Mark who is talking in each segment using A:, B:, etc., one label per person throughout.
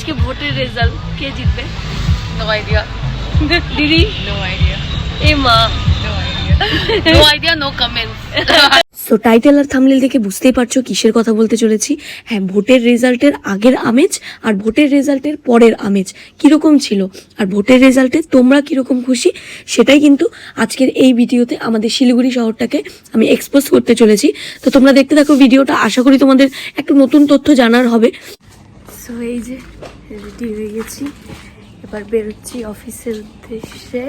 A: আজকে ভোটের রেজাল্ট কে জিতবে?
B: No idea.
A: দিদি
B: নো আইডিয়া।
A: এ মা
B: no idea. No idea, no comments.
A: So title আর থাম্বনেল দেখে বুঝতেই পারছো কিসের কথা বলতে চলেছি। হ্যাঁ, ভোটের রেজাল্টের আগের আমেজ আর ভোটের রেজাল্টের পরের আমেজ কীরকম ছিল, আর ভোটের রেজাল্টে তোমরা কীরকম খুশি, সেটাই কিন্তু আজকের এই ভিডিওতে আমাদের শিলিগুড়ি শহরটাকে আমি এক্সপোজ করতে চলেছি। তো তোমরা দেখতে থাকো ভিডিওটা, আশা করি তোমাদের একটু নতুন তথ্য জানার হবে। সো এই যে রেডি হয়ে গেছি, এবার বেরোচ্ছি অফিসের উদ্দেশ্যে।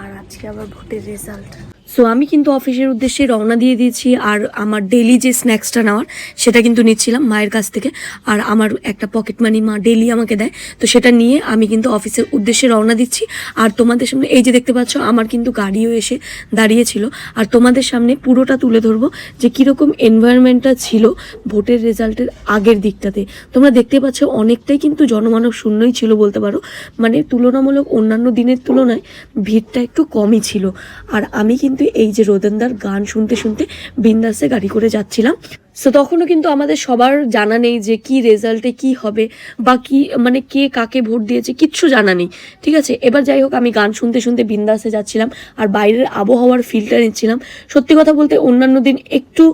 A: আর আজকে আবার ভোটের রেজাল্ট। সো আমি কিন্তু অফিসের উদ্দেশ্যে রওনা দিয়ে দিয়েছি, আর আমার ডেলি যে স্ন্যাক্সটা নেওয়ার সেটা কিন্তু নিচ্ছিলাম মায়ের কাছ থেকে। আর আমার একটা পকেট মানি মা ডেলি আমাকে দেয়, তো সেটা নিয়ে আমি কিন্তু অফিসের উদ্দেশ্যে রওনা দিচ্ছি। আর তোমাদের সামনে এই যে দেখতে পাচ্ছ, আমার কিন্তু গাড়িও এসে দাঁড়িয়েছিল, আর তোমাদের সামনে পুরোটা তুলে ধরবো যে কীরকম এনভায়রনমেন্টটা ছিল ভোটের রেজাল্টের আগের দিকটাতে। তোমরা দেখতে পাচ্ছ অনেকটাই কিন্তু জনমানব শূন্যই ছিল বলতে পারো, মানে তুলনামূলক অন্যান্য দিনের তুলনায় ভিড়টা একটু কমই ছিল। আর আমি কিন্তু এই যে রোদেনদার গান শুনতে শুনতে বিন্দাসে গাড়ি করে যাচ্ছিলাম। সো তখনও কিন্তু আমাদের সবার জানা নেই যে কি রেজাল্টে কি হবে বা কি মানে কে কাকে ভোট দিয়েছে, কিচ্ছু জানা নেই, ঠিক আছে। এবার যাই হোক, আমি গান শুনতে শুনতে বিন্দাসে যাচ্ছিলাম আর বাইরের আবহাওয়ার ফিলটা নিচ্ছিলাম। সত্যি কথা বলতে অন্যান্য দিন একটু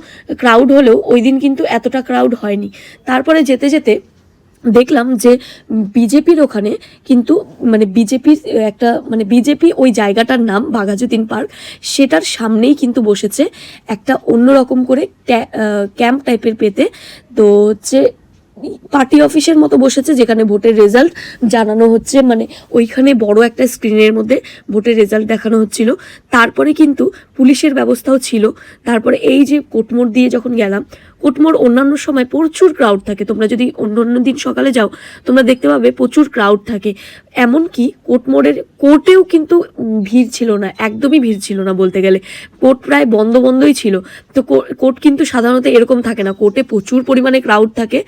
A: ক্রাউড হলেও ওই দিন কিন্তু এতটা ক্রাউড হয়নি। তারপরে যেতে যেতে দেখলাম যে বিজেপির ওখানে কিন্তু মানে বিজেপির একটা মানে বিজেপি ওই জায়গাটার নাম বাঘাযতীন পার্ক, সেটার সামনেই কিন্তু বসেছে একটা অন্যরকম করে ক্যাম্প টাইপের পেতে। তো হচ্ছে পার্টি অফিসের মতো বসেছে, যেখানে ভোটের রেজাল্ট জানানো হচ্ছে, মানে ওইখানে বড় একটা স্ক্রিনের মধ্যে ভোটের রেজাল্ট দেখানো হচ্ছিল। তারপরে কিন্তু পুলিশের ব্যবস্থাও ছিল। তারপরে এই যে কোটমোড় দিয়ে যখন গেলাম, কোটমোড় অন্যান্য সময় প্রচুর ক্রাউড থাকে, তোমরা যদি অন্য দিন সকালে যাও তোমরা দেখতে পাবে প্রচুর ক্রাউড থাকে। এমনকি কোটমোড়ের কোর্টেও কিন্তু ভিড় ছিল না, একদমই ভিড় ছিল না বলতে গেলে, কোর্ট প্রায় বন্ধই ছিল। তো কোর্ট কিন্তু সাধারণত এরকম থাকে না, কোর্টে প্রচুর পরিমাণে ক্রাউড থাকে।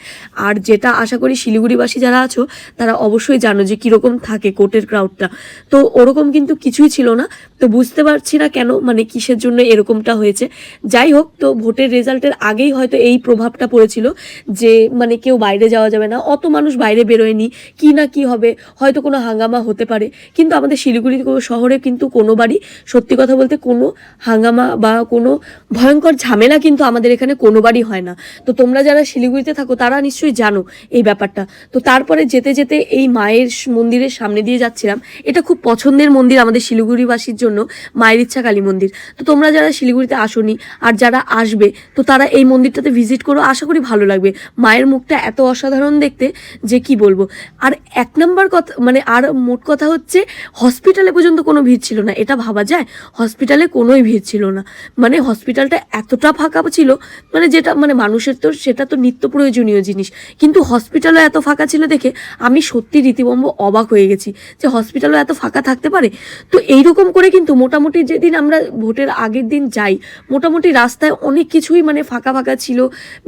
A: আর যেটা আশা করি শিলিগুড়িবাসী যারা আছো তারা অবশ্যই জানো যে কীরকম থাকে কোর্টের ক্রাউডটা, তো ওরকম কিন্তু কিছুই ছিল না। তো বুঝতে পারছি না কেন, মানে কিসের জন্য এরকমটা হয়েছে। যাই হোক, তো ভোটের রেজাল্টের আগেই হয়তো এই প্রভাবটা পড়েছিল যে মানে কেউ বাইরে যাওয়া যাবে না, অত মানুষ বাইরে বেরোয়নি, কি না কি হবে, হয়তো কোনো হাঙ্গামা হতে পারে। কিন্তু আমাদের শিলিগুড়ি শহরে কিন্তু কোনোবারই সত্যি কথা বলতে কোনো হাঙ্গামা বা কোনো ভয়ঙ্কর ঝামেলা কিন্তু আমাদের এখানে কোনোবারই হয় না। তো তোমরা যারা শিলিগুড়িতে থাকো তারা নিশ্চয়ই জানো এই ব্যাপারটা। তো তারপরে যেতে যেতে এই মায়ের মন্দিরের সামনে দিয়ে যাচ্ছিলাম। এটা খুব পছন্দের মন্দির আমাদের শিলিগুড়িবাসীর জন্য, মায়ের ইচ্ছা কালী মন্দির। তো তোমরা যারা শিলিগুড়িতে আসোনি আর যারা আসবে, তো তারা এই মন্দিরটাতে ভিজিট করো, আশা করি ভালো লাগবে। মায়ের মুখটা এত অসাধারণ দেখতে যে কি বলবো। আর এক নম্বর কথা মানে আর মোট কথা হচ্ছে হসপিটালে পর্যন্ত কোনো ভিড় ছিল না। এটা ভাবা যায়? হসপিটালে কোনোই ভিড় ছিল না, মানে হসপিটালটা এতটা ফাঁকা ছিল, মানে যেটা মানে মানুষের তো সেটা তো নিত্য প্রয়োজনীয় জিনিস, কিন্তু হসপিটালও এত ফাঁকা ছিল দেখে আমি সত্যি রীতিবম্ব অবাক হয়ে গেছি যে হসপিটালও এত ফাঁকা থাকতে পারে। তো এইরকম করে কিন্তু মোটামুটি যেদিন আমরা ভোটের আগের দিন যাই, মোটামুটি রাস্তায় অনেক কিছুই মানে ফাঁকা ফাঁকা ছিল,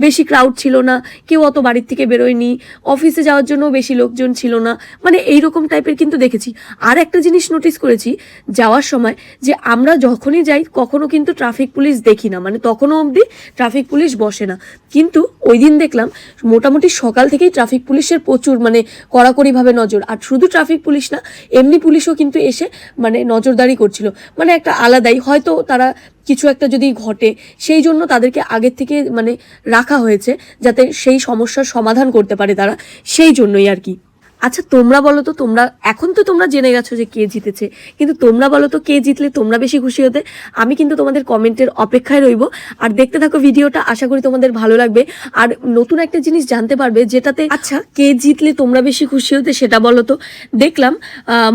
A: বেশি ক্রাউড ছিল না, কেউ অত বাড়ির থেকে বেরোয়নি, অফিসে যাওয়ার জন্য বেশি লোকজন ছিল না, মানে এইরকম টাইপের কিন্তু দেখেছি। আর একটা জিনিস নোটিস করেছি যাওয়ার সময়, যে আমরা যখনই যাই কখনো কিন্তু ট্রাফিক পুলিশ দেখি না, মানে তখনও অবধি ট্রাফিক পুলিশ বসে না। কিন্তু ওই দিন দেখলাম মোটামুটি সকাল থেকেই ট্রাফিক পুলিশের প্রচুর মানে কড়াকড়িভাবে নজর। আর শুধু ট্রাফিক পুলিশ না, এমনি পুলিশও কিন্তু এসে মানে নজরদারি করছিল, মানে একটা আলাদাই, হয়তো তারা কিছু একটা যদি ঘটে সেই জন্য তাদেরকে আগের থেকে মানে রাখা হয়েছে, যাতে সেই সমস্যার সমাধান করতে পারে তারা, সেই জন্যই আর কি। আচ্ছা তোমরা বলো তো, তোমরা এখন তো তোমরা জেনে গেছো যে কে জিতেছে, কিন্তু তোমরা বলো তো কে জিতলে তোমরা বেশি খুশি হতে? আমি কিন্তু তোমাদের কমেন্টের অপেক্ষায় রইব। আর দেখতে থাকো ভিডিওটা, আশা করি তোমাদের ভালো লাগবে আর নতুন একটা জিনিস জানতে পারবে যেটাতে। আচ্ছা কে জিতলে তোমরা বেশি খুশি হতে সেটা বলো তো। দেখলাম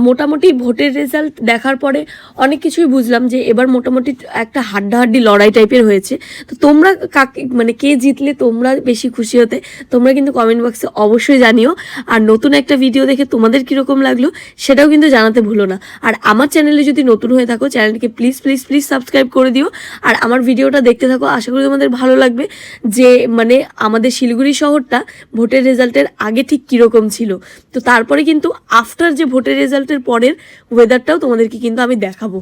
A: মোটামুটি ভোটের রেজাল্ট দেখার পরে অনেক কিছুই বুঝলাম যে এবার মোটামুটি একটা হাড্ডাহাড্ডি লড়াই টাইপের হয়েছে। তো তোমরা কাকে মানে কে জিতলে তোমরা বেশি খুশি হতে তোমরা কিন্তু কমেন্ট বক্সে অবশ্যই জানিও। আর নতুন একটা ভিডিও দেখে তোমাদের কিরকম লাগলো সেটাও কিন্তু জানাতে ভুলো না। আর আমার চ্যানেলে যদি নতুন হয়ে থাকো, চ্যানেলটিকে প্লিজ প্লিজ প্লিজ সাবস্ক্রাইব করে দিও। আর আমার ভিডিওটা দেখতে থাকো, আশা করি তোমাদের ভালো লাগবে যে মানে আমাদের শিলিগুড়ি শহরটা ভোটের রেজাল্টের আগে ঠিক কীরকম ছিল। তো তারপরে কিন্তু আফটার যে ভোটের রেজাল্টের পরের ওয়েদারটাও তোমাদেরকে কিন্তু আমি দেখাবো।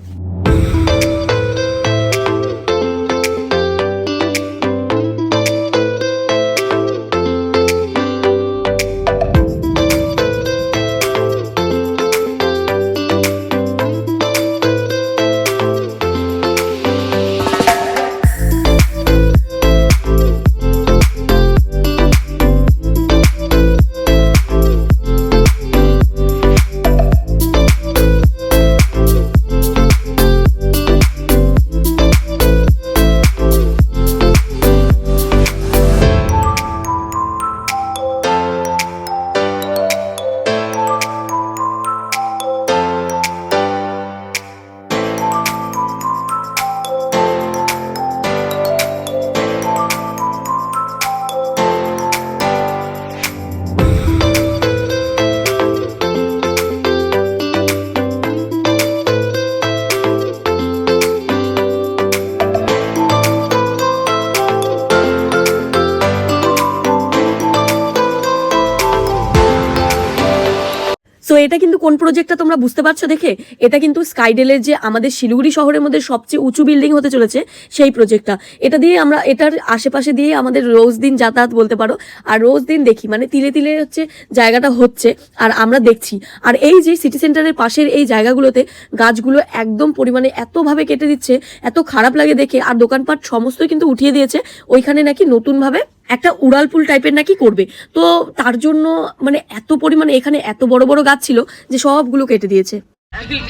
A: সো এটা কিন্তু কোন প্রজেক্টটা তোমরা বুঝতে পারছো দেখে, এটা কিন্তু স্কাইডেলের যে আমাদের শিলিগুড়ি শহরের মধ্যে সবচেয়ে উঁচু বিল্ডিং হতে চলেছে সেই প্রজেক্টটা। এটা দিয়ে আমরা এটার আশেপাশে দিয়ে আমাদের রোজ দিন যাতায়াত বলতে পারো, আর রোজ দিন দেখি মানে তিলে তিলে হচ্ছে জায়গাটা হচ্ছে আর আমরা দেখছি। আর এই যে সিটি সেন্টারের পাশের এই জায়গাগুলোতে গাছগুলো একদম পরিমাণে এতভাবে কেটে দিচ্ছে, এত খারাপ লাগে দেখে। আর দোকানপাট সমস্তই কিন্তু উঠিয়ে দিয়েছে, ওইখানে নাকি নতুনভাবে একটা উড়ালপুল টাইপের নাকি করবে। তো তার জন্য মানে এত পরিমাণে এখানে এত বড় বড় গাছ ছিল যে সবগুলো কেটে দিয়েছে।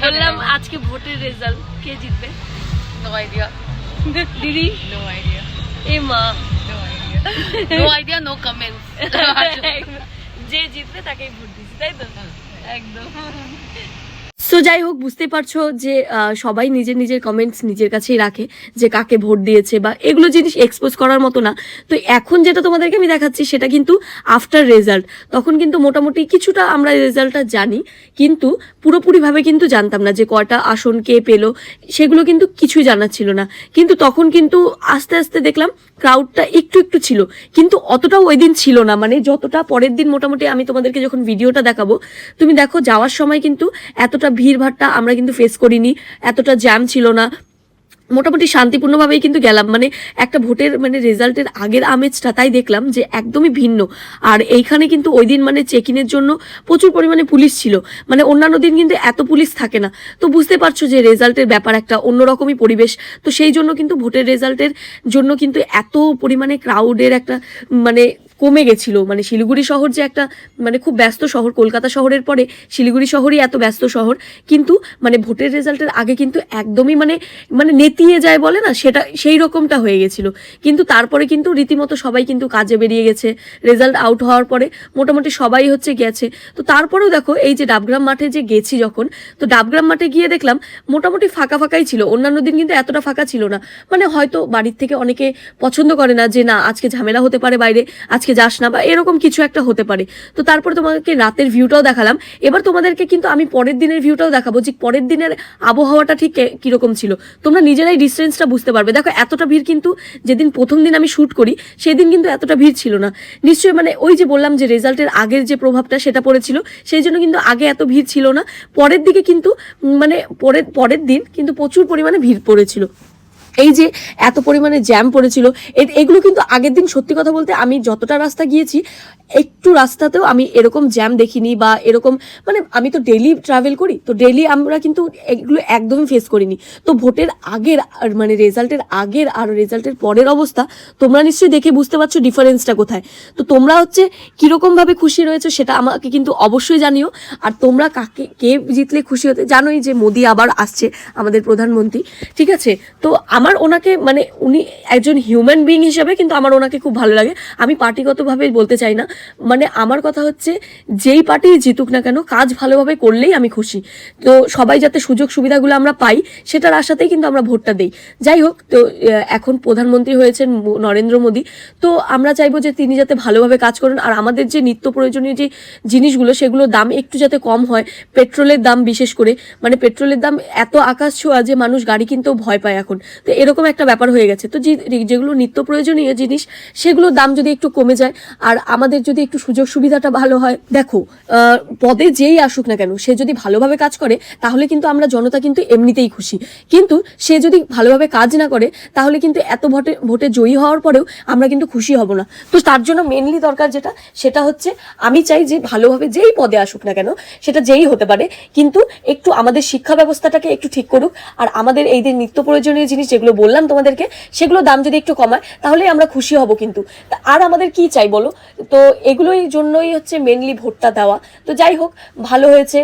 B: বললাম আজকে ভোটের রেজাল্ট কে জিতবে? No idea.
A: দিদি
B: No idea.
A: এ মা
B: No idea. No idea, no comments.
A: যে জিতবে তাকেই ভোট দিচ্ছি, তাই তো? একদম। সো যাই হোক, বুঝতে পারছো যে সবাই নিজের নিজের কমেন্টস নিজের কাছেই রাখে যে কাকে ভোট দিয়েছে, বা এগুলো জিনিস এক্সপোজ করার মতো না। তো এখন যেটা তোমাদেরকে আমি দেখাচ্ছি সেটা কিন্তু আফটার রেজাল্ট। তখন কিন্তু মোটামুটি কিছুটা আমরা রেজাল্টটা জানি, কিন্তু পুরোপুরিভাবে কিন্তু জানতাম না যে কয়টা আসন কে পেলো, সেগুলো কিন্তু কিছুই জানা ছিল না। কিন্তু তখন কিন্তু আস্তে আস্তে দেখলাম ক্রাউডটা একটু একটু ছিল, কিন্তু অতটাও ওই দিন ছিল না, মানে যতটা পরের দিন মোটামুটি আমি তোমাদেরকে যখন ভিডিওটা দেখাবো তুমি দেখো যাওয়ার সময় কিন্তু এতটা ভিড়ভাট্টা আমরা কিন্তু ফেস করিনি, এতটা জ্যাম ছিল না, মোটামুটি শান্তিপূর্ণভাবেই কিন্তু গেলাম। মানে একটা ভোটের মানে রেজাল্টের আগের আমেজটা তাই দেখলাম যে একদমই ভিন্ন। আর এইখানে কিন্তু ওই দিন মানে চেকিংয়ের জন্য প্রচুর পরিমাণে পুলিশ ছিল, মানে অন্যান্য দিন কিন্তু এত পুলিশ থাকে না। তো বুঝতে পারছো যে রেজাল্টের ব্যাপার একটা অন্যরকমই পরিবেশ। তো সেই জন্য কিন্তু ভোটের রেজাল্টের জন্য কিন্তু এত পরিমাণে ক্রাউডের একটা মানে কমে গেছিল। মানে শিলিগুড়ি শহর যে একটা মানে খুব ব্যস্ত শহর, কলকাতা শহরের পরে শিলিগুড়ি শহরই এত ব্যস্ত শহর, কিন্তু মানে ভোটের রেজাল্টের আগে কিন্তু একদমই মানে মানে নেতিয়ে যায় বলে না, সেটা সেই রকমটা হয়ে গেছিল। কিন্তু তারপরে কিন্তু রীতিমতো সবাই কিন্তু কাজে বেরিয়ে গেছে, রেজাল্ট আউট হওয়ার পরে মোটামুটি সবাই হচ্ছে গেছে। তো তারপরেও দেখো এই যে ডাবগ্রাম মাঠে যে গেছি যখন, তো ডাবগ্রাম মাঠে গিয়ে দেখলাম মোটামুটি ফাঁকা ফাঁকাই ছিল। অন্যান্য দিন কিন্তু এতটা ফাঁকা ছিল না, মানে হয়তো বাড়ির থেকে অনেকে পছন্দ করে না যে না আজকে ঝামেলা হতে পারে বাইরে, আজকে যাস না, বা এরকম কিছু একটা হতে পারে। তো তারপরে তোমাদেরকে রাতের ভিউটাও দেখালাম। এবার তোমাদেরকে কিন্তু আমি পরের দিনের ভিউটাও দেখাবো যে পরের দিনের আবহাওয়াটা ঠিক কিরকম ছিল। তোমরা নিজেরাই ডিস্টেন্সটা বুঝতে পারবে। দেখো এতটা ভিড় কিন্তু যেদিন প্রথম দিন আমি শ্যুট করি সেদিন কিন্তু এতটা ভিড় ছিল না। নিশ্চয়ই মানে ওই যে বললাম যে রেজাল্টের আগের যে প্রভাবটা সেটা পড়েছিল, সেই জন্য কিন্তু আগে এত ভিড় ছিল না। পরের দিকে কিন্তু মানে পরের দিন কিন্তু প্রচুর পরিমাণে ভিড় পড়েছিল। এই যে এত পরিমাণে জ্যাম পড়েছিল, এগুলো কিন্তু আগের দিন সত্যি কথা বলতে আমি যতটা রাস্তা গিয়েছি একটু রাস্তাতেও আমি এরকম জ্যাম দেখিনি, বা এরকম মানে আমি তো ডেইলি ট্রাভেল করি, তো ডেইলি আমরা কিন্তু এগুলো একদমই ফেস করিনি। তো ভোটের আগের মানে রেজাল্টের আগের আর রেজাল্টের পরের অবস্থা তোমরা নিশ্চয়ই দেখে বুঝতে পারছো ডিফারেন্সটা কোথায়। তো তোমরা হচ্ছে কীরকমভাবে খুশি রয়েছো সেটা আমাকে কিন্তু অবশ্যই জানিও। আর তোমরা কে জিতলে খুশি হতে, জানোই যে মোদি আবার আসছে আমাদের প্রধানমন্ত্রী, ঠিক আছে? তো আমার ওনাকে মানে উনি একজন হিউম্যান বিইং হিসেবে কিন্তু আমার ওনাকে খুব ভালো লাগে। আমি পার্টিগতভাবে বলতে চাই না, মানে আমার কথা হচ্ছে যেই পার্টি জিতুক না কেন কাজ ভালোভাবে করলেই আমি খুশি। তো সবাই যাতে সুযোগ সুবিধাগুলো আমরা পাই সেটার আশাতেই কিন্তু আমরা ভোটটা দেই। যাই হোক, তো এখন প্রধানমন্ত্রী হয়েছেন নরেন্দ্র মোদী, তো আমরা চাইবো যে তিনি যাতে ভালোভাবে কাজ করেন। আর আমাদের যে নিত্য প্রয়োজনীয় যে জিনিসগুলো সেগুলোর দাম একটু যাতে কম হয়, পেট্রোলের দাম বিশেষ করে, মানে পেট্রোলের দাম এত আকাশ ছোঁয়া যে মানুষ গাড়ি কিনতেও ভয় পায় এখন। তো এরকম একটা ব্যাপার হয়ে গেছে। তো যেগুলো নিত্য প্রয়োজনীয় জিনিস সেগুলোর দাম যদি একটু কমে যায় আর আমাদের যদি একটু সুযোগ সুবিধাটা ভালো হয়, দেখো পদে যেই আসুক না কেন সে যদি ভালোভাবে কাজ করে তাহলে কিন্তু আমরা জনতা কিন্তু এমনিতেই খুশি। কিন্তু সে যদি ভালোভাবে কাজ না করে তাহলে কিন্তু এত ভোটে জয়ী হওয়ার পরেও আমরা কিন্তু খুশি হব না। তো তার জন্য মেনলি দরকার যেটা সেটা হচ্ছে আমি চাই যে ভালোভাবে যেই পদে আসুক না কেন সেটা যেই হতে পারে, কিন্তু একটু আমাদের শিক্ষা ব্যবস্থাটাকে একটু ঠিক করুক। আর আমাদের এই যে নিত্য প্রয়োজনীয় জিনিস যেগুলো বললাম তোমাদেরকে সেগুলো দাম যদি একটু কমায় তাহলেই আমরা খুশি হব। কিন্তু আর আমাদের কি চাই বলো? তো এগুলোই জন্যই হচ্ছে মেনলি ভোটটা দেওয়া। তো যাই হোক, ভালো হয়েছে,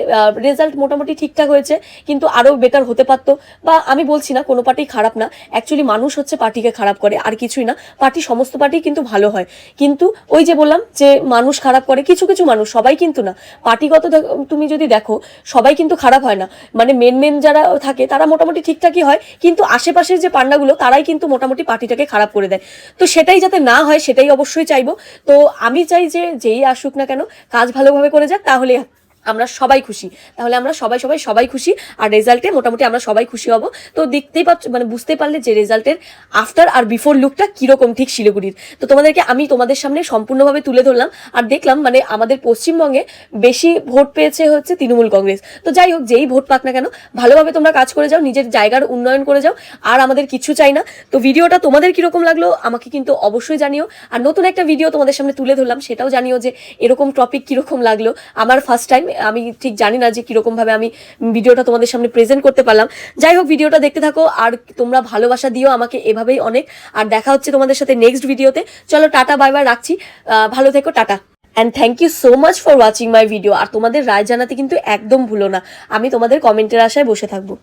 A: রেজাল্ট মোটামুটি ঠিকঠাক হয়েছে, কিন্তু আরও বেটার হতে পারতো। বা আমি বলছি না কোনো পার্টি খারাপ না, অ্যাকচুয়ালি মানুষ হচ্ছে পার্টিকে খারাপ করে আর কিছুই না। পার্টি সমস্ত পার্টি কিন্তু ভালো হয়, কিন্তু ওই যে বললাম যে মানুষ খারাপ করে কিছু কিছু মানুষ, সবাই কিন্তু না। পার্টিগত তুমি যদি দেখো সবাই কিন্তু খারাপ হয় না, মানে মেন যারা থাকে তারা মোটামুটি ঠিকঠাকই হয়, কিন্তু আশেপাশের যে পান্ডাগুলো তারাই কিন্তু মোটামুটি পার্টিটাকে খারাপ করে দেয়। তো সেটাই যাতে না হয় সেটাই অবশ্যই চাইবো। তো আমি চাই যে যেই আসুক না কেন কাজ ভালোভাবে করে যাক, তাহলে আমরা সবাই খুশি, তাহলে আমরা সবাই খুশি, আর রেজাল্টে মোটামুটি আমরা সবাই খুশি হব। তো দেখতেই পাচ্ছ, মানে বুঝতে পারলে যে রেজাল্টের আফটার আর বিফোর লুকটা কিরকম ঠিক শিলিগুড়ির। তো তোমাদেরকে আমি তোমাদের সামনে সম্পূর্ণভাবে তুলে ধরলাম, আর দেখলাম মানে আমাদের পশ্চিমবঙ্গে বেশি ভোট পেয়েছে হচ্ছে তৃণমূল কংগ্রেস। তো যাই হোক, যেই ভোট পাক না কেন, ভালোভাবে তোমরা কাজ করে যাও, নিজের জায়গার উন্নয়ন করে যাও, আর আমাদের কিছু চাই না। তো ভিডিওটা তোমাদের কিরকম লাগলো আমাকে কিন্তু অবশ্যই জানিও, আর নতুন একটা ভিডিও তোমাদের সামনে তুলে ধরলাম সেটাও জানিও যে এরকম টপিক কিরকম লাগলো। আমার ফার্স্ট টাইম, আমি ঠিক জানি না যে কিরকম ভাবে আমি ভিডিওটা তোমাদের সামনে প্রেজেন্ট করতে পারলাম। যাই হোক, ভিডিওটা দেখতে থাকো, আর তোমরা ভালোবাসা দিও আমাকে এভাবেই অনেক। আর দেখা হচ্ছে তোমাদের সাথে নেক্সট ভিডিওতে। চলো টাটা, বাই বাই, রাখছি। ভালো থেকো, টাটা। And thank you so much for watching my video. আর তোমাদের রায় জানাতে কিন্তু একদম ভুলো না, আমি তোমাদের কমেন্টের আশায় বসে থাকবো।